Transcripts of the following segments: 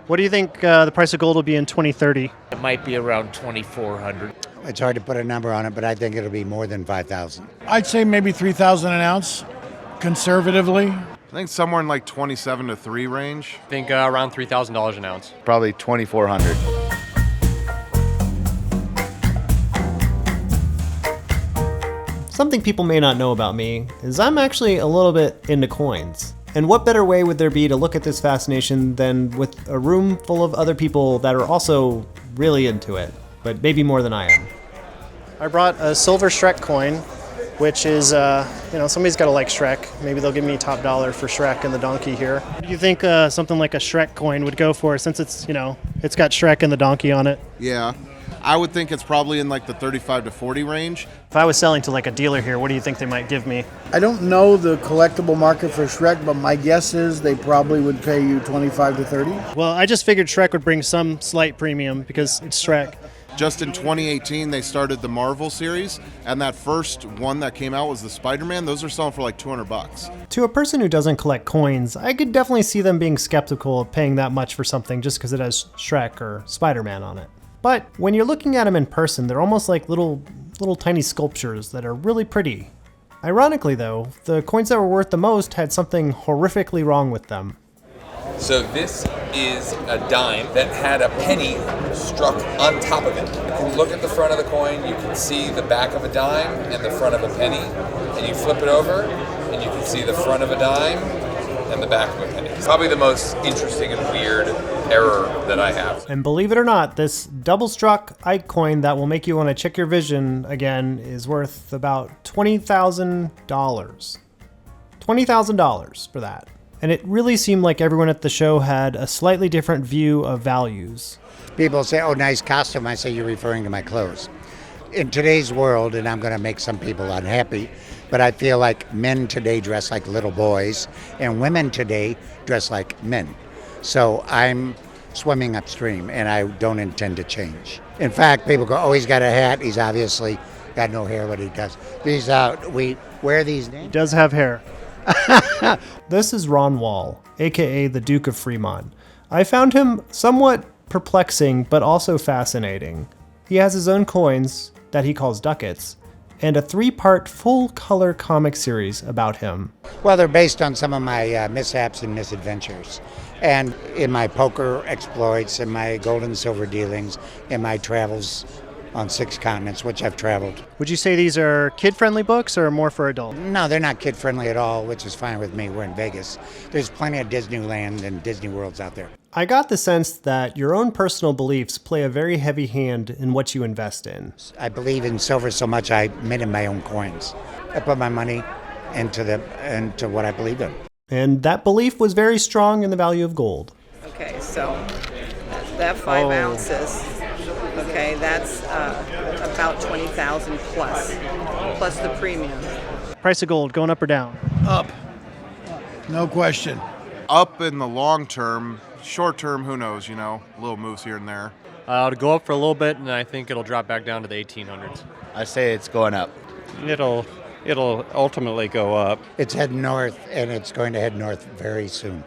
What do you think the price of gold will be in 2030? It might be around 2,400. It's hard to put a number on it, but I think it'll be more than 5,000. I'd say maybe 3,000 an ounce, conservatively. I think somewhere in like 27 to 3 range. I think around $3,000 an ounce. Probably 2,400. Something people may not know about me is I'm actually a little bit into coins. And what better way would there be to look at this fascination than with a room full of other people that are also really into it, but maybe more than I am. I brought a silver Shrek coin, which is, somebody's got to like Shrek. Maybe they'll give me top dollar for Shrek and the donkey here. What do you think something like a Shrek coin would go for, since it's got Shrek and the donkey on it? Yeah. I would think it's probably in like the 35 to 40 range. If I was selling to like a dealer here, what do you think they might give me? I don't know the collectible market for Shrek, but my guess is they probably would pay you 25 to 30. Well, I just figured Shrek would bring some slight premium because it's Shrek. Just in 2018, they started the Marvel series, and that first one that came out was the Spider-Man. Those are selling for like $200. To a person who doesn't collect coins, I could definitely see them being skeptical of paying that much for something just because it has Shrek or Spider-Man on it. But when you're looking at them in person, they're almost like little tiny sculptures that are really pretty. Ironically though, the coins that were worth the most had something horrifically wrong with them. So this is a dime that had a penny struck on top of it. You can look at the front of the coin, you can see the back of a dime and the front of a penny, and you flip it over and you can see the front of a dime and the back of a penny. It's probably the most interesting and weird error that I have. And believe it or not, this double-struck Ike coin that will make you want to check your vision again is worth about $20,000. $20,000 for that. And it really seemed like everyone at the show had a slightly different view of values. People say, oh, nice costume. I say, you're referring to my clothes. In today's world, and I'm going to make some people unhappy, but I feel like men today dress like little boys and women today dress like men. So I'm swimming upstream and I don't intend to change. In fact, people go, oh, he's got a hat. He's obviously got no hair, but he does. We wear these names. He does have hair. This is Ron Wall, aka the Duke of Fremont. I found him somewhat perplexing, but also fascinating. He has his own coins that he calls ducats, and a 3-part full-color comic series about him. Well, they're based on some of my mishaps and misadventures. And in my poker exploits, in my gold and silver dealings, in my travels on 6 continents, which I've traveled. Would you say these are kid-friendly books or more for adults? No, they're not kid-friendly at all, which is fine with me. We're in Vegas. There's plenty of Disneyland and Disney Worlds out there. I got the sense that your own personal beliefs play a very heavy hand in what you invest in. I believe in silver so much I minted my own coins. I put my money into what I believe in. And that belief was very strong in the value of gold. Okay, so that 5 ounces, okay, that's about 20,000 plus the premium. Price of gold going up or down? Up. No question. Up in the long term. Short term, who knows, little moves here and there. It'll go up for a little bit, and I think it'll drop back down to the 1800s. I say it's going up. It'll ultimately go up. It's heading north, and it's going to head north very soon.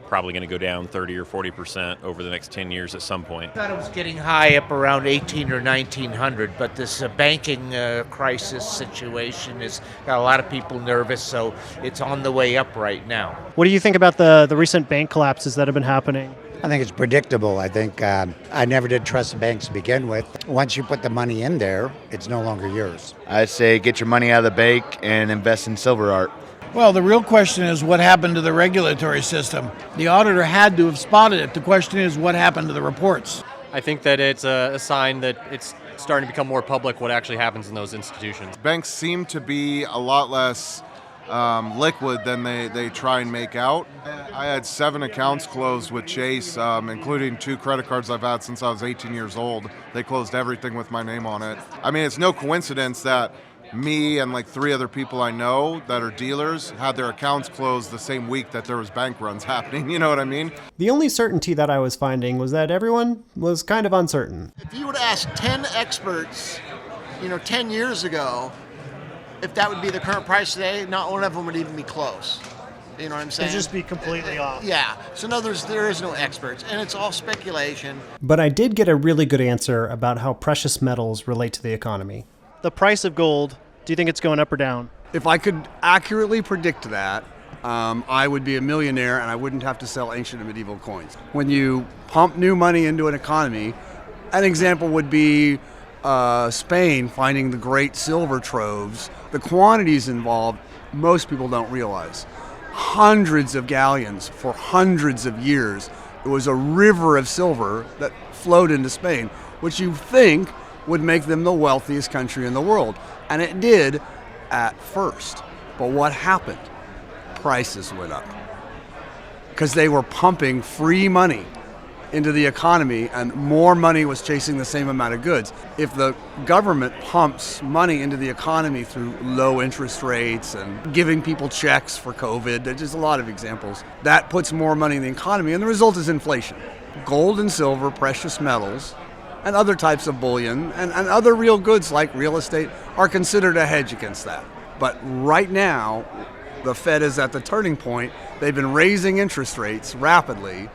Probably going to go down 30 or 40% over the next 10 years at some point. I thought it was getting high up around 18 or 1900, but this banking crisis situation has got a lot of people nervous, so it's on the way up right now. What do you think about the recent bank collapses that have been happening? I think it's predictable. I think I never did trust the banks to begin with. Once you put the money in there, it's no longer yours. I say get your money out of the bank and invest in silver art. Well, the real question is what happened to the regulatory system? The auditor had to have spotted it. The question is what happened to the reports? I think that it's a sign that it's starting to become more public what actually happens in those institutions. Banks seem to be a lot less liquid than they try and make out. I had 7 accounts closed with Chase, including 2 credit cards I've had since I was 18 years old. They closed everything with my name on it. I mean, it's no coincidence that me and like 3 other people I know that are dealers had their accounts closed the same week that there was bank runs happening. You know what I mean? The only certainty that I was finding was that everyone was kind of uncertain. If you were to ask 10 experts, 10 years ago, if that would be the current price today, not one of them would even be close. You know what I'm saying? It'd just be completely off. Yeah. So no, there is no experts, and it's all speculation. But I did get a really good answer about how precious metals relate to the economy. The price of gold, do you think it's going up or down? If I could accurately predict that, I would be a millionaire and I wouldn't have to sell ancient and medieval coins. When you pump new money into an economy, an example would be Spain finding the great silver troves. The quantities involved, most people don't realize. Hundreds of galleons for hundreds of years. It was a river of silver that flowed into Spain, which you think would make them the wealthiest country in the world. And it did at first. But what happened? Prices went up. Because they were pumping free money into the economy and more money was chasing the same amount of goods. If the government pumps money into the economy through low interest rates and giving people checks for COVID, there's just a lot of examples, that puts more money in the economy and the result is inflation. Gold and silver, precious metals, and other types of bullion and other real goods like real estate are considered a hedge against that. But right now, the Fed is at the turning point. They've been raising interest rates rapidly.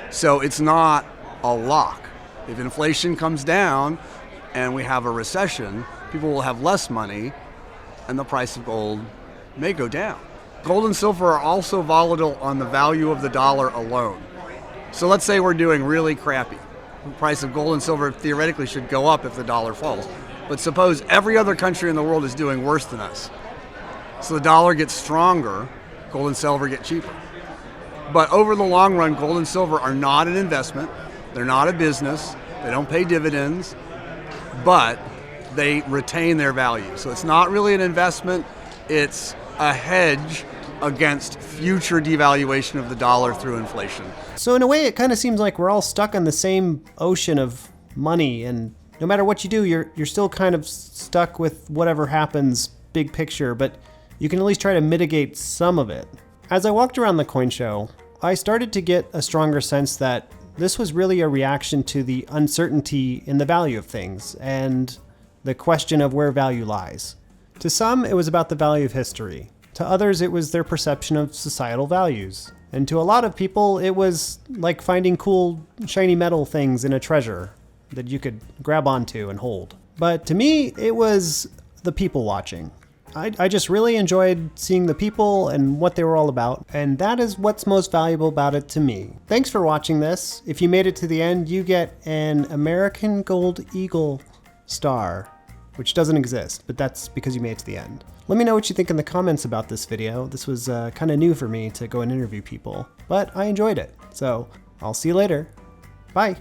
So it's not a lock. If inflation comes down and we have a recession, people will have less money and the price of gold may go down. Gold and silver are also volatile on the value of the dollar alone. So let's say we're doing really crappy. The price of gold and silver theoretically should go up if the dollar falls. But suppose every other country in the world is doing worse than us. So the dollar gets stronger, gold and silver get cheaper. But over the long run, gold and silver are not an investment. They're not a business. They don't pay dividends, but they retain their value. So it's not really an investment. It's a hedge against future devaluation of the dollar through inflation. So in a way, it kind of seems like we're all stuck on the same ocean of money, and no matter what you do, you're still kind of stuck with whatever happens, big picture, but you can at least try to mitigate some of it. As I walked around the coin show, I started to get a stronger sense that this was really a reaction to the uncertainty in the value of things and the question of where value lies. To some, it was about the value of history. To others, it was their perception of societal values. And to a lot of people, it was like finding cool, shiny metal things in a treasure that you could grab onto and hold. But to me, it was the people watching. I just really enjoyed seeing the people and what they were all about, and that is what's most valuable about it to me. Thanks for watching this. If you made it to the end, you get an American Gold Eagle star, which doesn't exist, but that's because you made it to the end. Let me know what you think in the comments about this video. This was kind of new for me to go and interview people, but I enjoyed it. So I'll see you later. Bye.